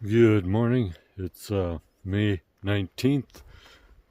Good morning. It's May 19th,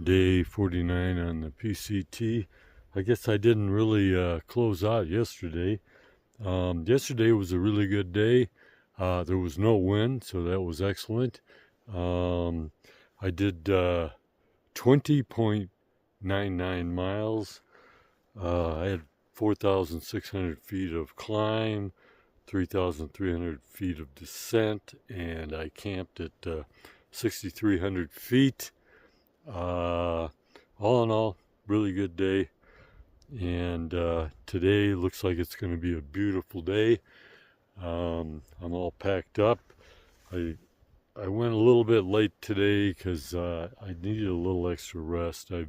day 49 on the PCT. I guess I didn't really close out yesterday. Yesterday was a really good day. There was no wind, so that was excellent. I did 20.99 miles. I had 4,600 feet of climb, 3,300 feet of descent, and I camped at 6,300 feet. All in all, really good day. And today looks like it's going to be a beautiful day. I'm all packed up. I went a little bit late today because I needed a little extra rest. I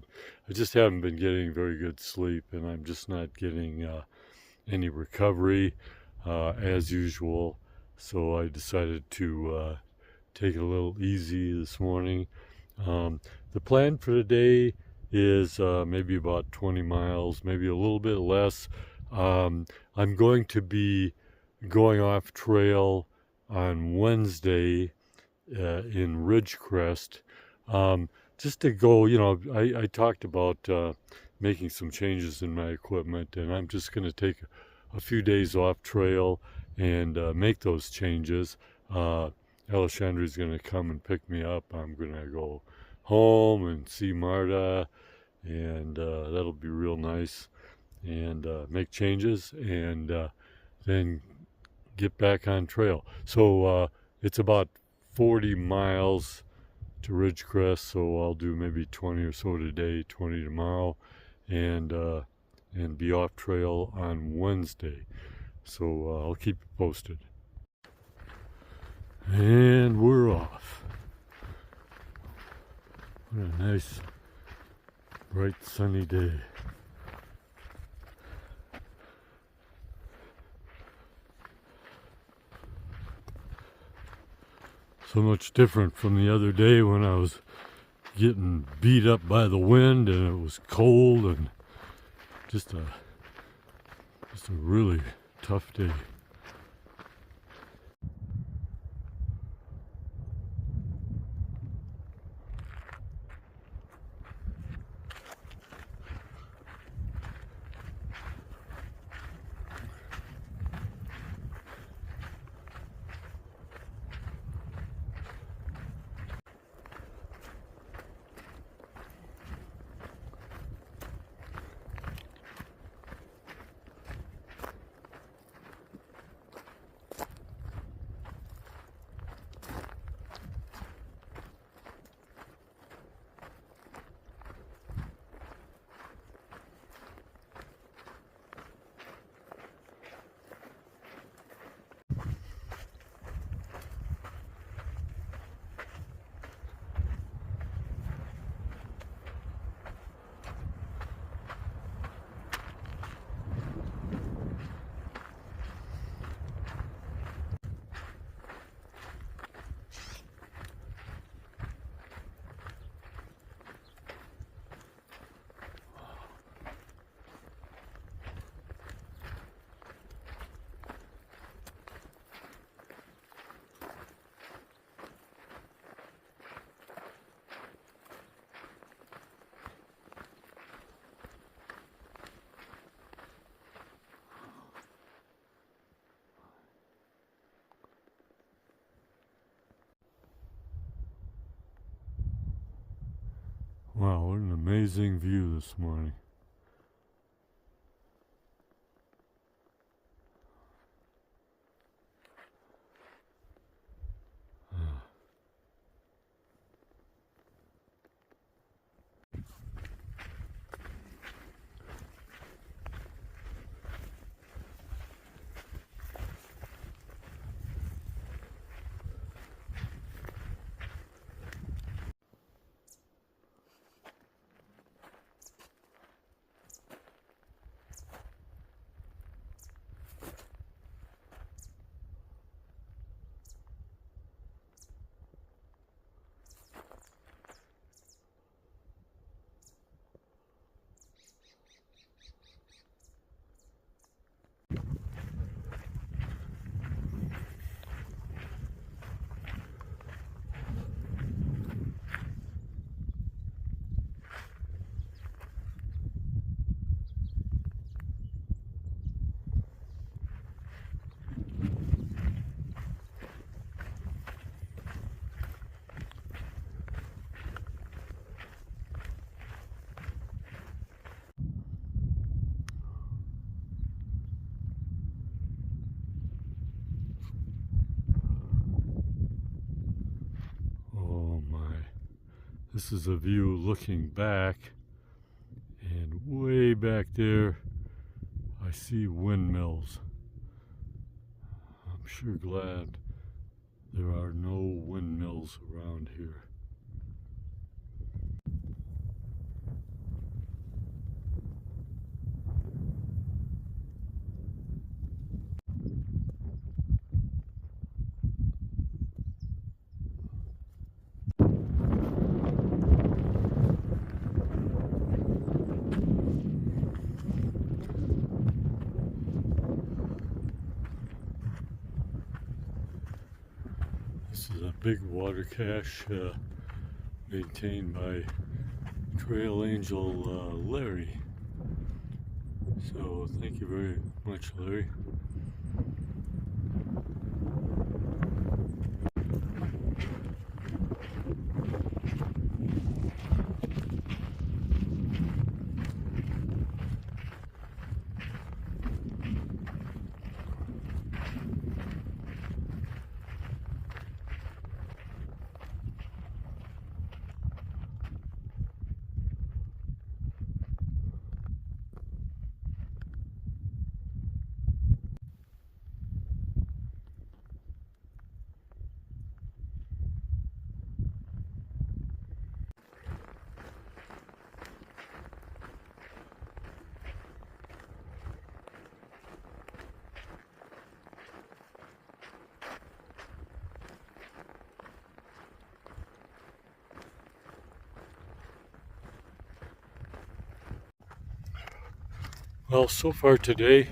just haven't been getting very good sleep, and I'm just not getting any recovery as usual. So I decided to take it a little easy this morning. The plan for today is maybe about 20 miles, maybe a little bit less. I'm going to be going off trail on Wednesday in Ridgecrest. Just to go, I talked about making some changes in my equipment, and I'm just going to take a few days off trail and make those changes. Alessandra is going to come and pick me up. I'm going to go home and see Marta, and that'll be real nice, and make changes, and then get back on trail. So it's about 40 miles to Ridgecrest, so I'll do maybe 20 or so today, 20 tomorrow, and be off trail on Wednesday. So I'll keep you posted. And we're off. What a nice, bright, sunny day. So much different from the other day when I was getting beat up by the wind and it was cold, and just a really tough day. Wow, what an amazing view this morning. This is a view looking back, and way back there I see windmills. I'm sure glad there are no windmills around here. This is a big water cache maintained by Trail Angel Larry. So thank you very much, Larry. Well, so far today,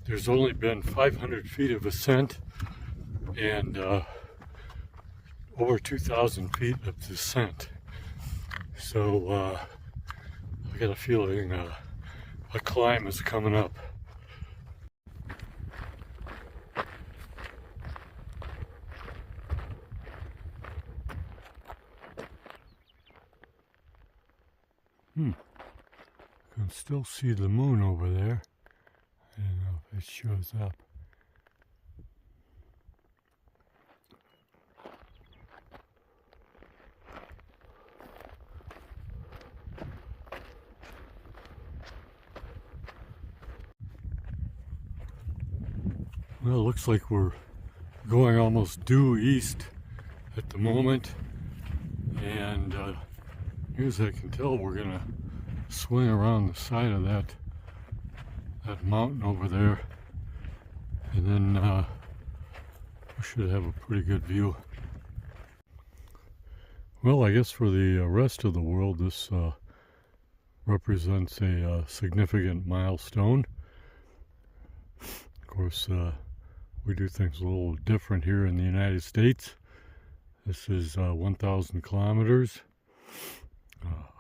there's only been 500 feet of ascent and over 2,000 feet of descent. So I got a feeling a climb is coming up. You can still see the moon over there. I don't know if it shows up. Well, it looks like we're going almost due east at the moment, and near as I can tell, we're gonna swing around the side of that mountain over there, and then we should have a pretty good view. Well, I guess for the rest of the world, this represents a significant milestone. Of course, we do things a little different here in the United States. This is 1,000 kilometers.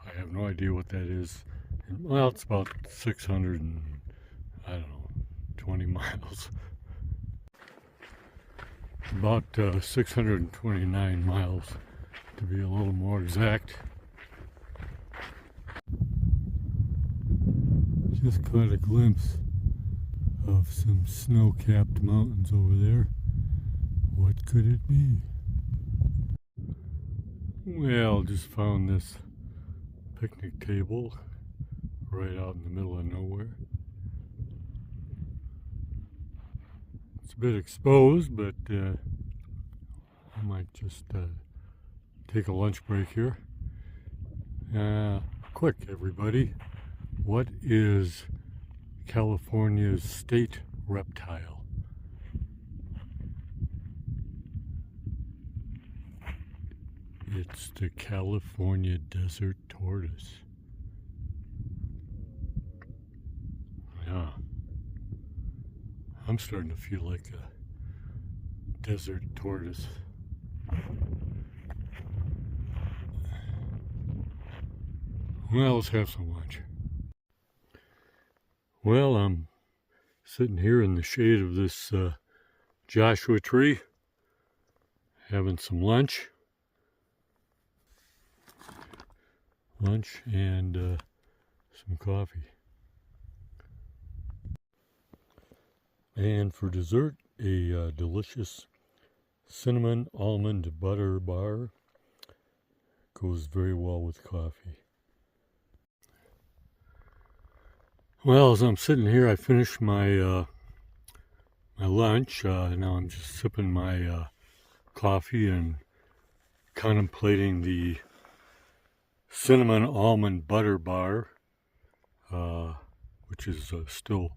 I have no idea what that is. Well, it's about 600 and, I don't know, 20 miles. About 629 miles, to be a little more exact. Just caught a glimpse of some snow-capped mountains over there. What could it be? Well, just found this picnic table right out in the middle of nowhere. It's a bit exposed, but I might just take a lunch break here. Quick, everybody. What is California's state reptile? It's the California desert tortoise. Yeah. I'm starting to feel like a desert tortoise. Well, let's have some lunch. Well, I'm sitting here in the shade of this Joshua tree, having some lunch. And some coffee. And for dessert, a delicious cinnamon almond butter bar Goes very well with coffee. Well, as I'm sitting here, I finished my my lunch. Now I'm just sipping my coffee and contemplating the cinnamon almond butter bar, which is still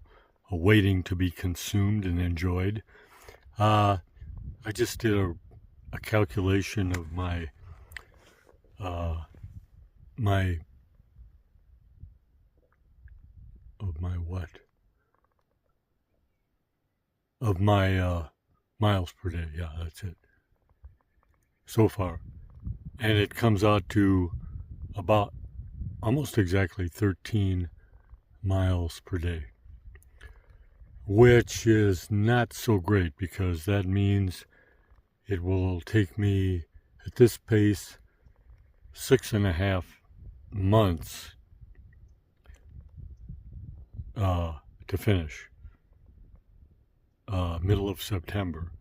awaiting to be consumed and enjoyed. I just did a calculation of my miles per day. Yeah, that's it. So far. And it comes out to about almost exactly 13 miles per day, which is not so great because that means it will take me at this pace 6.5 months to finish, middle of September.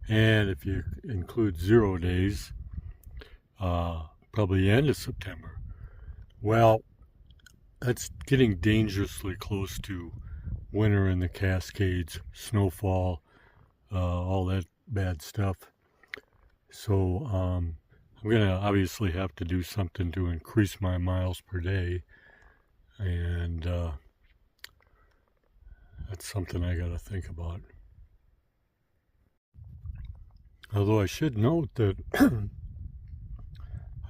And if you include 0 days, probably end of September. Well, that's getting dangerously close to winter in the Cascades, snowfall, all that bad stuff. So I'm going to obviously have to do something to increase my miles per day. And that's something I got to think about. Although I should note that I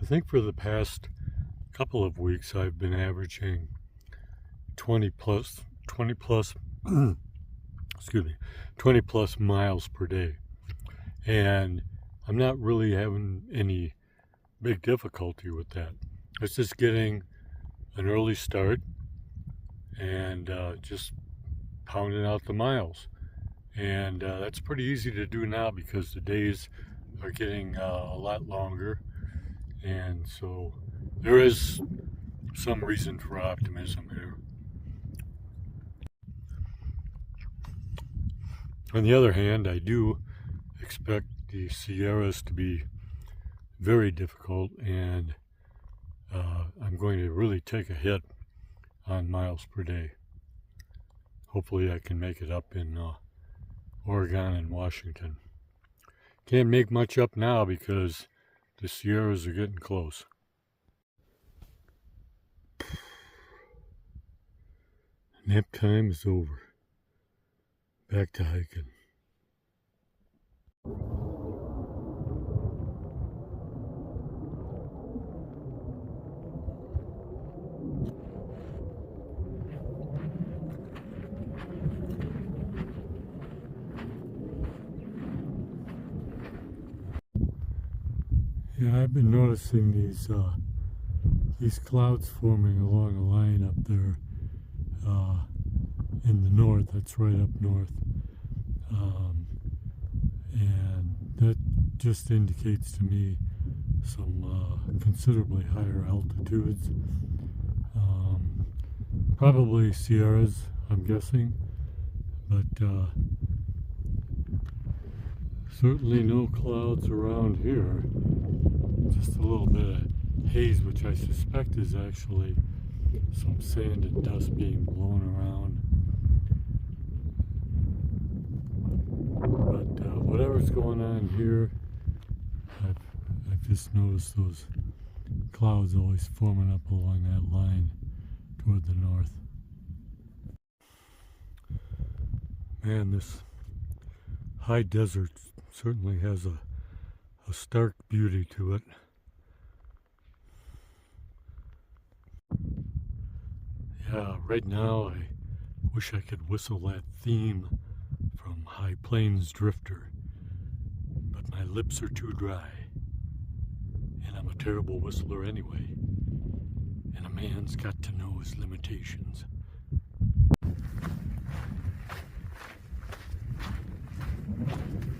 think for the past couple of weeks I've been averaging 20 plus excuse me, 20 plus miles per day, and I'm not really having any big difficulty with that. It's just getting an early start and just pounding out the miles, and that's pretty easy to do now because the days are getting a lot longer, and so there is some reason for optimism here. On the other hand, I do expect the Sierras to be very difficult, and I'm going to really take a hit on miles per day. Hopefully I can make it up in Oregon and Washington. Can't make much up now because the Sierras are getting close. Nap time is over. Back to hiking. Yeah, I've been noticing these clouds forming along a line up there in the north. That's right up north, and that just indicates to me some considerably higher altitudes. Probably Sierras, I'm guessing, but certainly no clouds around here. Just a little bit of haze, which I suspect is actually some sand and dust being blown around. But whatever's going on here, I've just noticed those clouds always forming up along that line toward the north. Man, this high desert certainly has a stark beauty to it. Yeah, right now I wish I could whistle that theme from High Plains Drifter, but my lips are too dry, and I'm a terrible whistler anyway, and a man's got to know his limitations.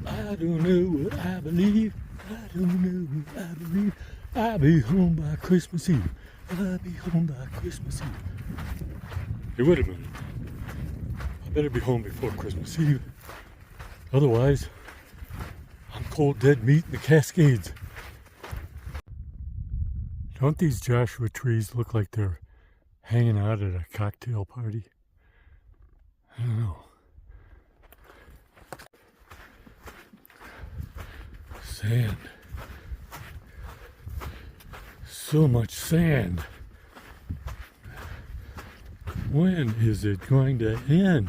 I don't know what I believe. I don't know what I believe. I'll be home by Christmas Eve. I'll be home by Christmas Eve. Hey, wait a minute. I better be home before Christmas Eve. Otherwise, I'm cold dead meat in the Cascades. Don't these Joshua trees look like they're hanging out at a cocktail party? I don't know. Sand. So much sand. When is it going to end?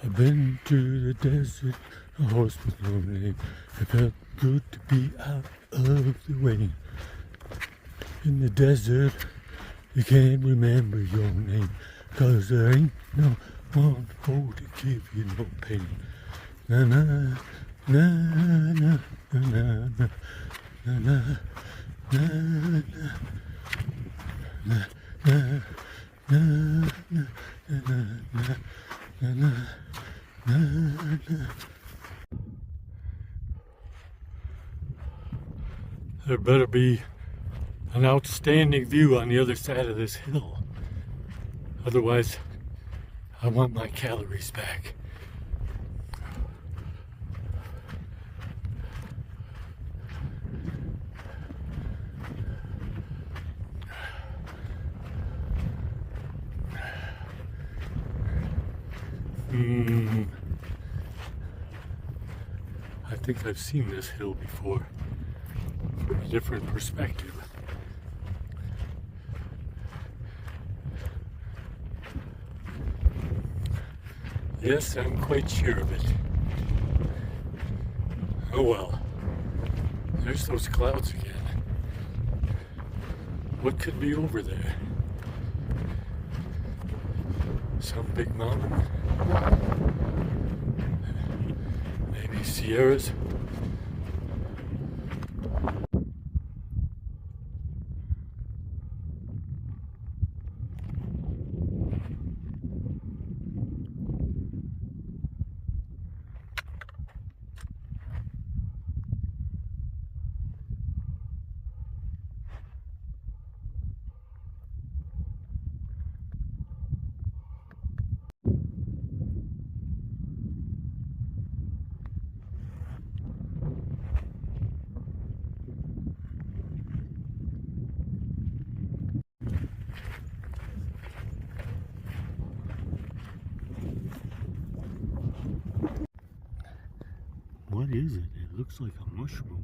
I've been to the desert, a horse with no name. It felt good to be out of the rain. In the desert, you can't remember your name, 'cause there ain't no one for to give you no pain. Na na na na na na na na na na na na na na na. There better be an outstanding view on the other side of this hill. Otherwise, I want my calories back. I think I've seen this hill before from a different perspective. Yes, I'm quite sure of it. Oh well, there's those clouds again. What could be over there? Some big mountain? Maybe Sierras? What is it? It looks like a mushroom.